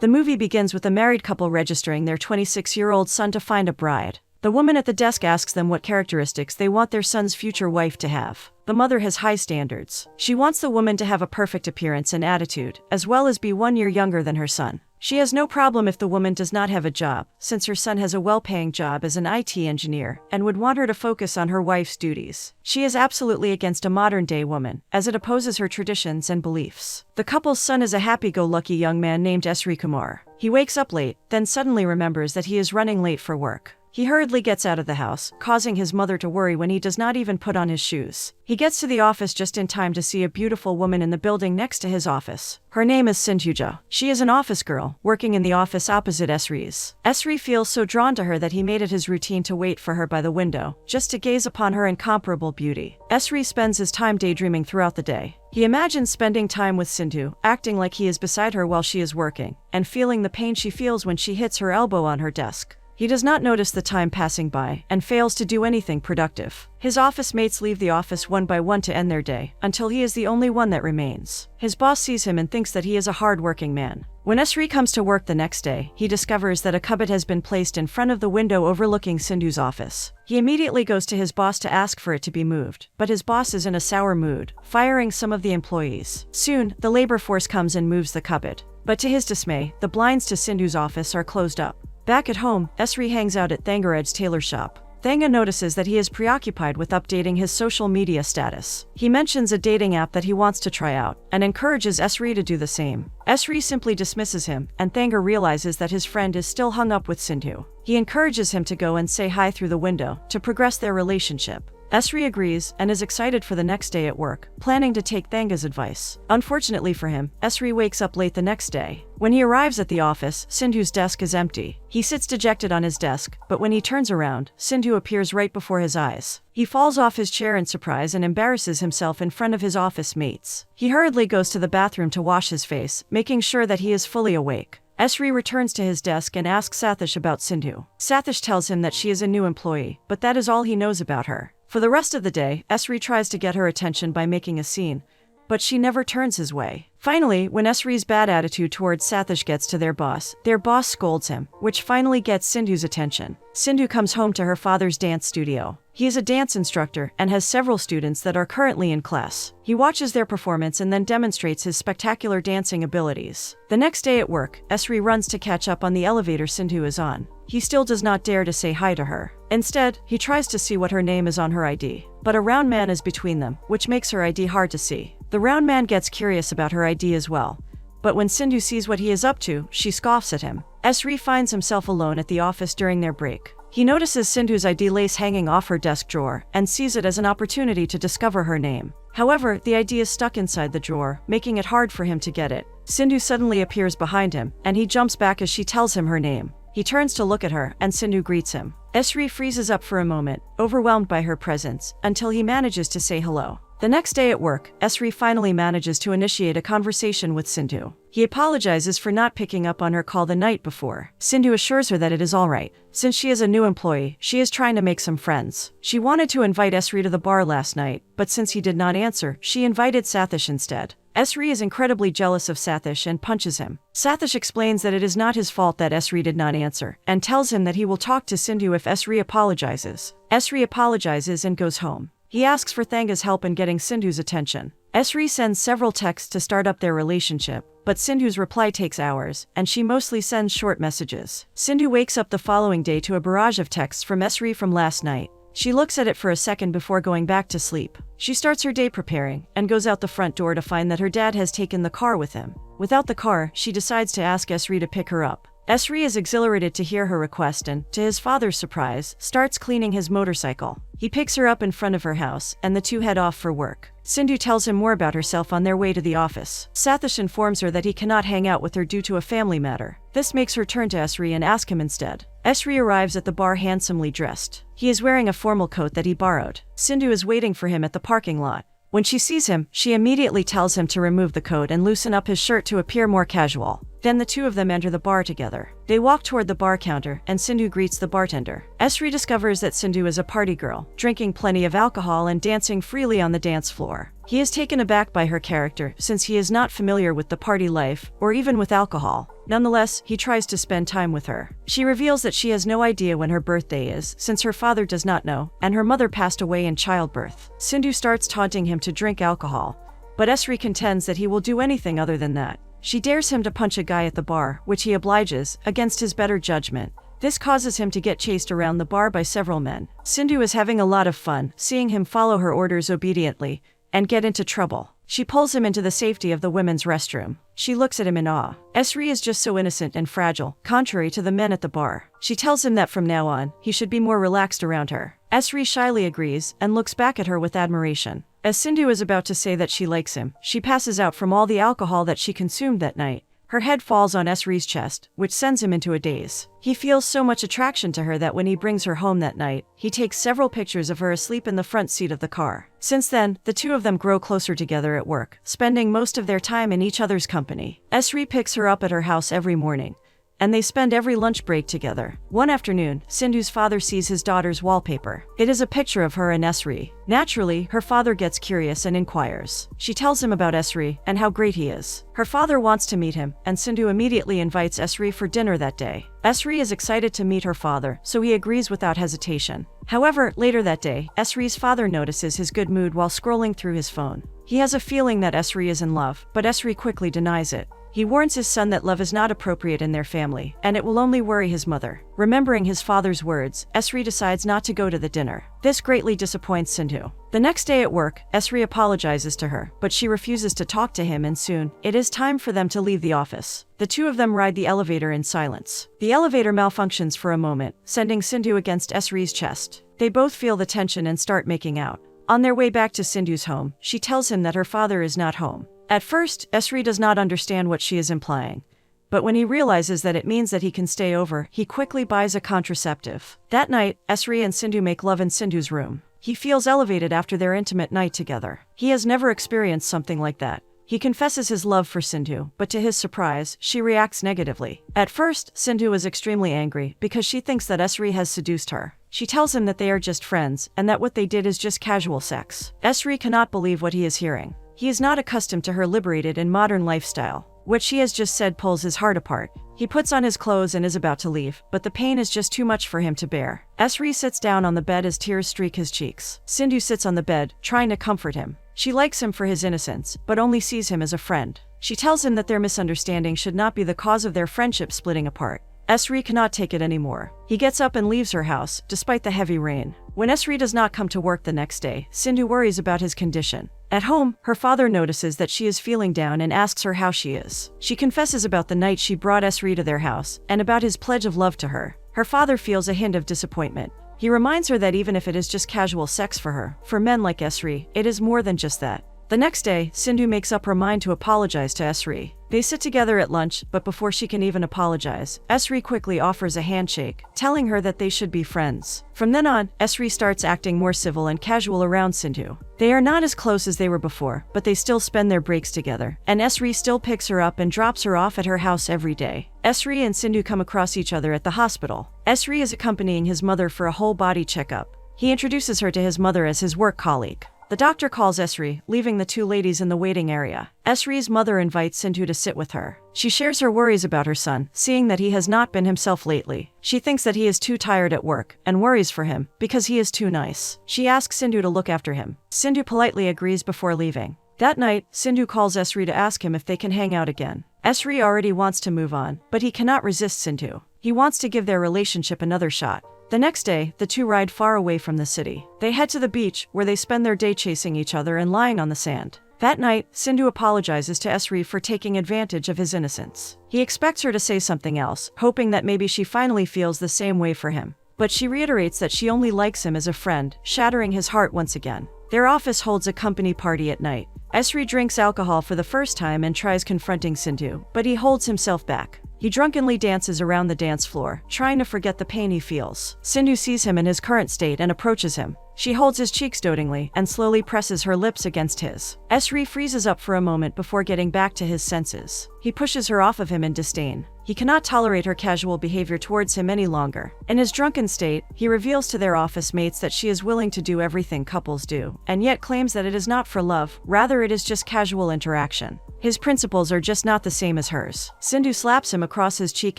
The movie begins with a married couple registering their 26-year-old son to find a bride. The woman at the desk asks them what characteristics they want their son's future wife to have. The mother has high standards. She wants the woman to have a perfect appearance and attitude, as well as be 1 year younger than her son. She has no problem if the woman does not have a job, since her son has a well-paying job as an IT engineer, and would want her to focus on her wife's duties. She is absolutely against a modern-day woman, as it opposes her traditions and beliefs. The couple's son is a happy-go-lucky young man named Sri Kumar. He wakes up late, then suddenly remembers that he is running late for work. He hurriedly gets out of the house, causing his mother to worry when he does not even put on his shoes. He gets to the office just in time to see a beautiful woman in the building next to his office. Her name is Sindhuja. She is an office girl, working in the office opposite Sri's. Sri feels so drawn to her that he made it his routine to wait for her by the window, just to gaze upon her incomparable beauty. Sri spends his time daydreaming throughout the day. He imagines spending time with Sindhu, acting like he is beside her while she is working, and feeling the pain she feels when she hits her elbow on her desk. He does not notice the time passing by, and fails to do anything productive. His office mates leave the office one by one to end their day, until he is the only one that remains. His boss sees him and thinks that he is a hard-working man. When Sri comes to work the next day, he discovers that a cupboard has been placed in front of the window overlooking Sindhu's office. He immediately goes to his boss to ask for it to be moved, but his boss is in a sour mood, firing some of the employees. Soon, the labor force comes and moves the cupboard. But to his dismay, the blinds to Sindhu's office are closed up. Back at home, Sri hangs out at Thangaraj's tailor shop. Thanga notices that he is preoccupied with updating his social media status. He mentions a dating app that he wants to try out, and encourages Sri to do the same. Sri simply dismisses him, and Thanga realizes that his friend is still hung up with Sindhu. He encourages him to go and say hi through the window, to progress their relationship. Sri agrees, and is excited for the next day at work, planning to take Thanga's advice. Unfortunately for him, Sri wakes up late the next day. When he arrives at the office, Sindhu's desk is empty. He sits dejected on his desk, but when he turns around, Sindhu appears right before his eyes. He falls off his chair in surprise and embarrasses himself in front of his office mates. He hurriedly goes to the bathroom to wash his face, making sure that he is fully awake. Sri returns to his desk and asks Sathish about Sindhu. Sathish tells him that she is a new employee, but that is all he knows about her. For the rest of the day, Sri tries to get her attention by making a scene, but she never turns his way. Finally, when Sri's bad attitude towards Sathish gets to their boss scolds him, which finally gets Sindhu's attention. Sindhu comes home to her father's dance studio. He is a dance instructor and has several students that are currently in class. He watches their performance and then demonstrates his spectacular dancing abilities. The next day at work, Sri runs to catch up on the elevator Sindhu is on. He still does not dare to say hi to her. Instead, he tries to see what her name is on her ID. But a round man is between them, which makes her ID hard to see. The round man gets curious about her ID as well. But when Sindhu sees what he is up to, she scoffs at him. Sri finds himself alone at the office during their break. He notices Sindhu's ID lace hanging off her desk drawer, and sees it as an opportunity to discover her name. However, the ID is stuck inside the drawer, making it hard for him to get it. Sindhu suddenly appears behind him, and he jumps back as she tells him her name. He turns to look at her, and Sindhu greets him. Sri freezes up for a moment, overwhelmed by her presence, until he manages to say hello. The next day at work, Sri finally manages to initiate a conversation with Sindhu. He apologizes for not picking up on her call the night before. Sindhu assures her that it is alright. Since she is a new employee, she is trying to make some friends. She wanted to invite Sri to the bar last night, but since he did not answer, she invited Sathish instead. Sri is incredibly jealous of Sathish and punches him. Sathish explains that it is not his fault that Sri did not answer, and tells him that he will talk to Sindhu if Sri apologizes. Sri apologizes and goes home. He asks for Thanga's help in getting Sindhu's attention. Sri sends several texts to start up their relationship, but Sindhu's reply takes hours, and she mostly sends short messages. Sindhu wakes up the following day to a barrage of texts from Sri from last night. She looks at it for a second before going back to sleep. She starts her day preparing, and goes out the front door to find that her dad has taken the car with him. Without the car, she decides to ask Sri to pick her up. Sri is exhilarated to hear her request and, to his father's surprise, starts cleaning his motorcycle. He picks her up in front of her house, and the two head off for work. Sindhu tells him more about herself on their way to the office. Sathish informs her that he cannot hang out with her due to a family matter. This makes her turn to Sri and ask him instead. Sri arrives at the bar handsomely dressed. He is wearing a formal coat that he borrowed. Sindhu is waiting for him at the parking lot. When she sees him, she immediately tells him to remove the coat and loosen up his shirt to appear more casual. Then the two of them enter the bar together. They walk toward the bar counter, and Sindhu greets the bartender. Sri discovers that Sindhu is a party girl, drinking plenty of alcohol and dancing freely on the dance floor. He is taken aback by her character since he is not familiar with the party life or even with alcohol. Nonetheless, he tries to spend time with her. She reveals that she has no idea when her birthday is since her father does not know and her mother passed away in childbirth. Sindhu starts taunting him to drink alcohol, but Esri contends that he will do anything other than that. She dares him to punch a guy at the bar, which he obliges, against his better judgment. This causes him to get chased around the bar by several men. Sindhu is having a lot of fun, seeing him follow her orders obediently and get into trouble. She pulls him into the safety of the women's restroom. She looks at him in awe. Esri is just so innocent and fragile, contrary to the men at the bar. She tells him that from now on, he should be more relaxed around her. Esri shyly agrees and looks back at her with admiration. As Sindhu is about to say that she likes him, she passes out from all the alcohol that she consumed that night. Her head falls on Esri's chest, which sends him into a daze. He feels so much attraction to her that when he brings her home that night, he takes several pictures of her asleep in the front seat of the car. Since then, the two of them grow closer together at work, spending most of their time in each other's company. Esri picks her up at her house every morning, and they spend every lunch break together. One afternoon, Sindhu's father sees his daughter's wallpaper. It is a picture of her and Esri. Naturally, her father gets curious and inquires. She tells him about Esri and how great he is. Her father wants to meet him, and Sindhu immediately invites Esri for dinner that day. Esri is excited to meet her father, so he agrees without hesitation. However, later that day, Esri's father notices his good mood while scrolling through his phone. He has a feeling that Esri is in love, but Esri quickly denies it. He warns his son that love is not appropriate in their family, and it will only worry his mother. Remembering his father's words, Esri decides not to go to the dinner. This greatly disappoints Sindhu. The next day at work, Esri apologizes to her, but she refuses to talk to him, and soon, it is time for them to leave the office. The two of them ride the elevator in silence. The elevator malfunctions for a moment, sending Sindhu against Esri's chest. They both feel the tension and start making out. On their way back to Sindhu's home, she tells him that her father is not home. At first, Esri does not understand what she is implying, but when he realizes that it means that he can stay over, he quickly buys a contraceptive. That night, Esri and Sindhu make love in Sindhu's room. He feels elevated after their intimate night together. He has never experienced something like that. He confesses his love for Sindhu, but to his surprise, she reacts negatively. At first, Sindhu is extremely angry because she thinks that Esri has seduced her. She tells him that they are just friends and that what they did is just casual sex. Esri cannot believe what he is hearing. He is not accustomed to her liberated and modern lifestyle. What she has just said pulls his heart apart. He puts on his clothes and is about to leave, but the pain is just too much for him to bear. Esri sits down on the bed as tears streak his cheeks. Sindhu sits on the bed, trying to comfort him. She likes him for his innocence, but only sees him as a friend. She tells him that their misunderstanding should not be the cause of their friendship splitting apart. Esri cannot take it anymore. He gets up and leaves her house, despite the heavy rain. When Esri does not come to work the next day, Sindhu worries about his condition. At home, her father notices that she is feeling down and asks her how she is. She confesses about the night she brought Esri to their house, and about his pledge of love to her. Her father feels a hint of disappointment. He reminds her that even if it is just casual sex for her, for men like Esri, it is more than just that. The next day, Sindhu makes up her mind to apologize to Esri. They sit together at lunch, but before she can even apologize, Esri quickly offers a handshake, telling her that they should be friends. From then on, Esri starts acting more civil and casual around Sindhu. They are not as close as they were before, but they still spend their breaks together, and Esri still picks her up and drops her off at her house every day. Esri and Sindhu come across each other at the hospital. Esri is accompanying his mother for a whole body checkup. He introduces her to his mother as his work colleague. The doctor calls Esri, leaving the two ladies in the waiting area. Esri's mother invites Sindhu to sit with her. She shares her worries about her son, seeing that he has not been himself lately. She thinks that he is too tired at work, and worries for him, because he is too nice. She asks Sindhu to look after him. Sindhu politely agrees before leaving. That night, Sindhu calls Esri to ask him if they can hang out again. Esri already wants to move on, but he cannot resist Sindhu. He wants to give their relationship another shot. The next day, the two ride far away from the city. They head to the beach, where they spend their day chasing each other and lying on the sand. That night, Sindhu apologizes to Esri for taking advantage of his innocence. He expects her to say something else, hoping that maybe she finally feels the same way for him. But she reiterates that she only likes him as a friend, shattering his heart once again. Their office holds a company party at night. Esri drinks alcohol for the first time and tries confronting Sindhu, but he holds himself back. He drunkenly dances around the dance floor, trying to forget the pain he feels. Sindhu sees him in his current state and approaches him. She holds his cheeks dotingly and slowly presses her lips against his. Esri freezes up for a moment before getting back to his senses. He pushes her off of him in disdain. He cannot tolerate her casual behavior towards him any longer. In his drunken state, he reveals to their office mates that she is willing to do everything couples do, and yet claims that it is not for love, rather it is just casual interaction. His principles are just not the same as hers. Sindhu slaps him across his cheek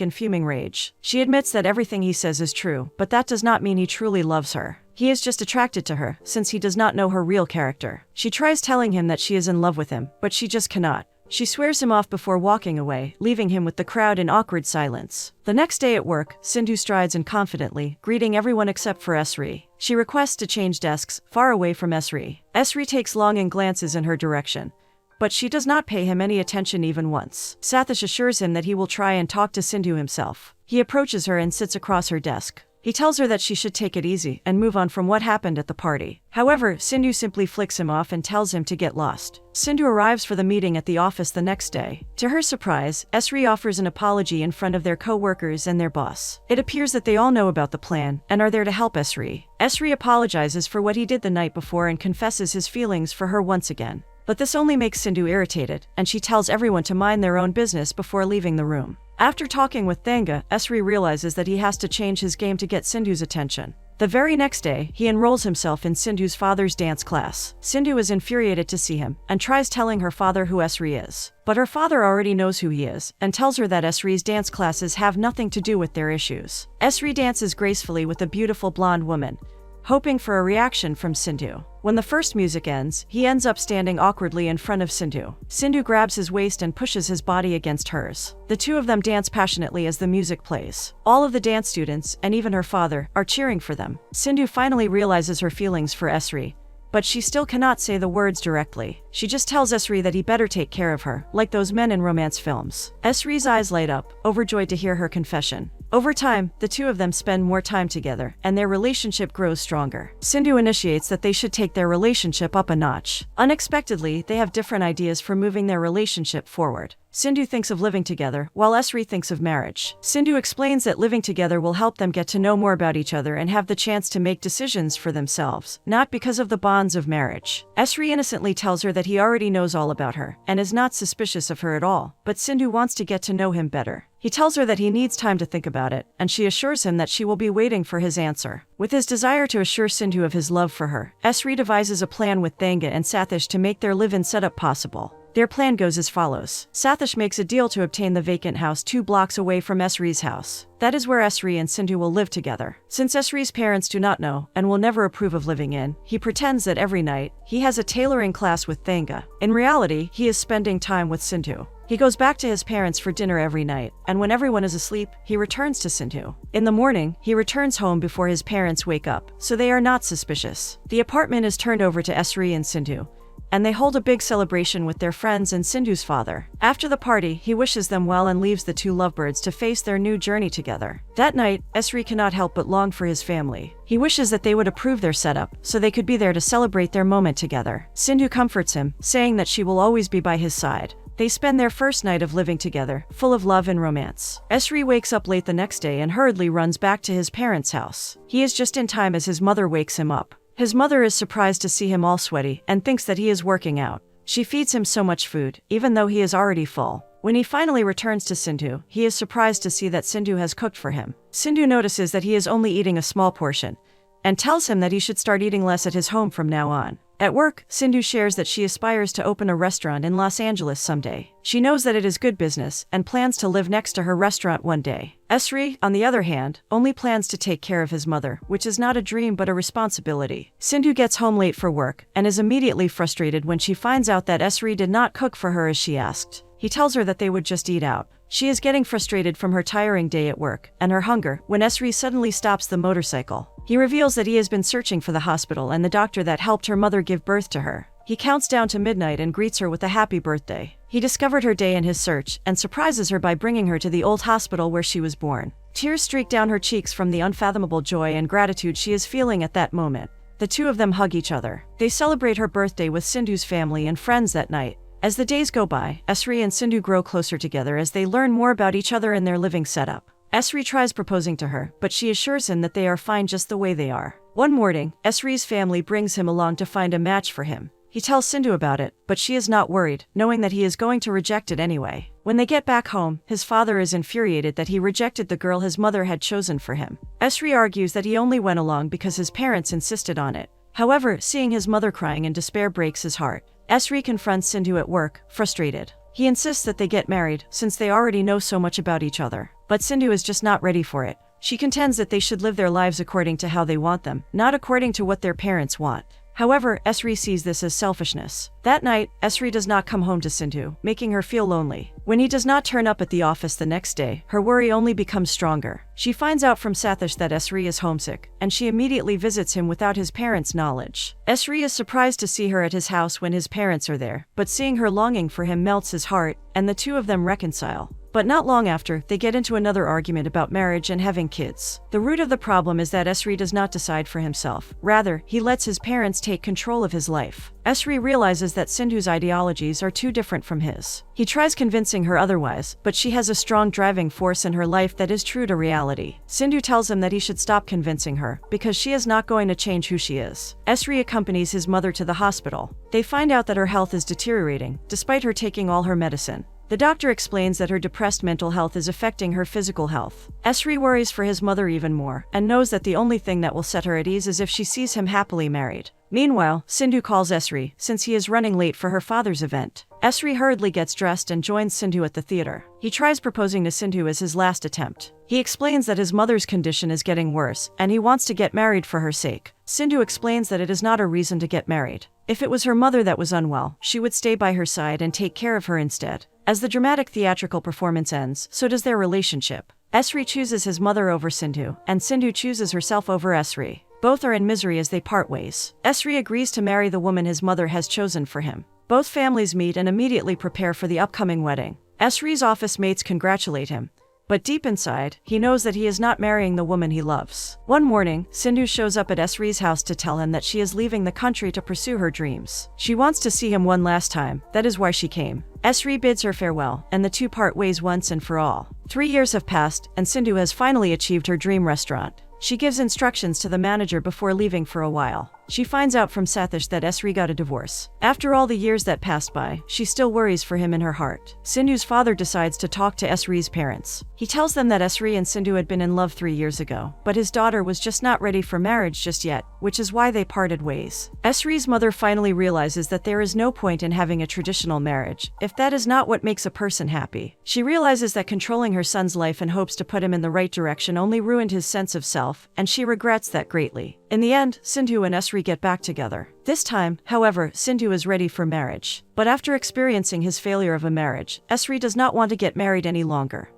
in fuming rage. She admits that everything he says is true, but that does not mean he truly loves her. He is just attracted to her, since he does not know her real character. She tries telling him that she is in love with him, but she just cannot. She swears him off before walking away, leaving him with the crowd in awkward silence. The next day at work, Sindhu strides in confidently, greeting everyone except for Esri. She requests to change desks, far away from Esri. Esri takes longing glances in her direction, but she does not pay him any attention even once. Sathish assures him that he will try and talk to Sindhu himself. He approaches her and sits across her desk. He tells her that she should take it easy and move on from what happened at the party. However, Sindhu simply flicks him off and tells him to get lost. Sindhu arrives for the meeting at the office the next day. To her surprise, Esri offers an apology in front of their co-workers and their boss. It appears that they all know about the plan and are there to help Esri. Esri apologizes for what he did the night before and confesses his feelings for her once again. But this only makes Sindhu irritated, and she tells everyone to mind their own business before leaving the room. After talking with Thanga, Esri realizes that he has to change his game to get Sindhu's attention. The very next day, he enrolls himself in Sindhu's father's dance class. Sindhu is infuriated to see him, and tries telling her father who Esri is. But her father already knows who he is, and tells her that Esri's dance classes have nothing to do with their issues. Esri dances gracefully with a beautiful blonde woman, hoping for a reaction from Sindhu. When the first music ends, he ends up standing awkwardly in front of Sindhu. Sindhu grabs his waist and pushes his body against hers. The two of them dance passionately as the music plays. All of the dance students, and even her father, are cheering for them. Sindhu finally realizes her feelings for Esri, but she still cannot say the words directly. She just tells Esri that he better take care of her, like those men in romance films. Esri's eyes light up, overjoyed to hear her confession. Over time, the two of them spend more time together, and their relationship grows stronger. Sindhu initiates that they should take their relationship up a notch. Unexpectedly, they have different ideas for moving their relationship forward. Sindhu thinks of living together, while Esri thinks of marriage. Sindhu explains that living together will help them get to know more about each other and have the chance to make decisions for themselves, not because of the bonds of marriage. Esri innocently tells her that he already knows all about her, and is not suspicious of her at all, but Sindhu wants to get to know him better. He tells her that he needs time to think about it, and she assures him that she will be waiting for his answer. With his desire to assure Sindhu of his love for her, Esri devises a plan with Thanga and Sathish to make their live-in setup possible. Their plan goes as follows. Sathish makes a deal to obtain the vacant house 2 blocks away from Esri's house. That is where Esri and Sindhu will live together. Since Esri's parents do not know, and will never approve of living in, he pretends that every night, he has a tailoring class with Thanga. In reality, he is spending time with Sindhu. He goes back to his parents for dinner every night, and when everyone is asleep, he returns to Sindhu. In the morning, he returns home before his parents wake up, so they are not suspicious. The apartment is turned over to Esri and Sindhu, and they hold a big celebration with their friends and Sindhu's father. After the party, he wishes them well and leaves the two lovebirds to face their new journey together. That night, Esri cannot help but long for his family. He wishes that they would approve their setup, so they could be there to celebrate their moment together. Sindhu comforts him, saying that she will always be by his side. They spend their first night of living together, full of love and romance. Esri wakes up late the next day and hurriedly runs back to his parents' house. He is just in time as his mother wakes him up. His mother is surprised to see him all sweaty and thinks that he is working out. She feeds him so much food, even though he is already full. When he finally returns to Sindhu, he is surprised to see that Sindhu has cooked for him. Sindhu notices that he is only eating a small portion, and tells him that he should start eating less at his home from now on. At work, Sindhu shares that she aspires to open a restaurant in Los Angeles someday. She knows that it is good business and plans to live next to her restaurant one day. Esri, on the other hand, only plans to take care of his mother, which is not a dream but a responsibility. Sindhu gets home late for work and is immediately frustrated when she finds out that Esri did not cook for her as she asked. He tells her that they would just eat out. She is getting frustrated from her tiring day at work and her hunger when Esri suddenly stops the motorcycle. He reveals that he has been searching for the hospital and the doctor that helped her mother give birth to her. He counts down to midnight and greets her with a happy birthday. He discovered her day in his search and surprises her by bringing her to the old hospital where she was born. Tears streak down her cheeks from the unfathomable joy and gratitude she is feeling at that moment. The two of them hug each other. They celebrate her birthday with Sindhu's family and friends that night. As the days go by, Esri and Sindhu grow closer together as they learn more about each other and their living setup. Esri tries proposing to her, but she assures him that they are fine just the way they are. One morning, Esri's family brings him along to find a match for him. He tells Sindhu about it, but she is not worried, knowing that he is going to reject it anyway. When they get back home, his father is infuriated that he rejected the girl his mother had chosen for him. Esri argues that he only went along because his parents insisted on it. However, seeing his mother crying in despair breaks his heart. Esri confronts Sindhu at work, frustrated. He insists that they get married, since they already know so much about each other. But Sindhu is just not ready for it. She contends that they should live their lives according to how they want them, not according to what their parents want. However, Esri sees this as selfishness. That night, Esri does not come home to Sindhu, making her feel lonely. When he does not turn up at the office the next day, her worry only becomes stronger. She finds out from Sathish that Esri is homesick, and she immediately visits him without his parents' knowledge. Esri is surprised to see her at his house when his parents are there, but seeing her longing for him melts his heart, and the two of them reconcile. But not long after, they get into another argument about marriage and having kids. The root of the problem is that Esri does not decide for himself. Rather, he lets his parents take control of his life. Esri realizes that Sindhu's ideologies are too different from his. He tries convincing her otherwise, but she has a strong driving force in her life that is true to reality. Sindhu tells him that he should stop convincing her, because she is not going to change who she is. Esri accompanies his mother to the hospital. They find out that her health is deteriorating, despite her taking all her medicine. The doctor explains that her depressed mental health is affecting her physical health. Esri worries for his mother even more, and knows that the only thing that will set her at ease is if she sees him happily married. Meanwhile, Sindhu calls Esri, since he is running late for her father's event. Esri hurriedly gets dressed and joins Sindhu at the theater. He tries proposing to Sindhu as his last attempt. He explains that his mother's condition is getting worse, and he wants to get married for her sake. Sindhu explains that it is not a reason to get married. If it was her mother that was unwell, she would stay by her side and take care of her instead. As the dramatic theatrical performance ends, so does their relationship. Esri chooses his mother over Sindhu, and Sindhu chooses herself over Esri. Both are in misery as they part ways. Esri agrees to marry the woman his mother has chosen for him. Both families meet and immediately prepare for the upcoming wedding. Esri's office mates congratulate him. But deep inside, he knows that he is not marrying the woman he loves. One morning, Sindhu shows up at Esri's house to tell him that she is leaving the country to pursue her dreams. She wants to see him one last time, that is why she came. Esri bids her farewell, and the two part ways once and for all. 3 years have passed, and Sindhu has finally achieved her dream restaurant. She gives instructions to the manager before leaving for a while. She finds out from Sathish that Esri got a divorce. After all the years that passed by, she still worries for him in her heart. Sindhu's father decides to talk to Esri's parents. He tells them that Esri and Sindhu had been in love 3 years ago, but his daughter was just not ready for marriage just yet, which is why they parted ways. Esri's mother finally realizes that there is no point in having a traditional marriage, if that is not what makes a person happy. She realizes that controlling her son's life in hopes to put him in the right direction only ruined his sense of self, and she regrets that greatly. In the end, Sindhu and Esri get back together. This time, however, Sindhu is ready for marriage. But after experiencing his failure of a marriage, Esri does not want to get married any longer.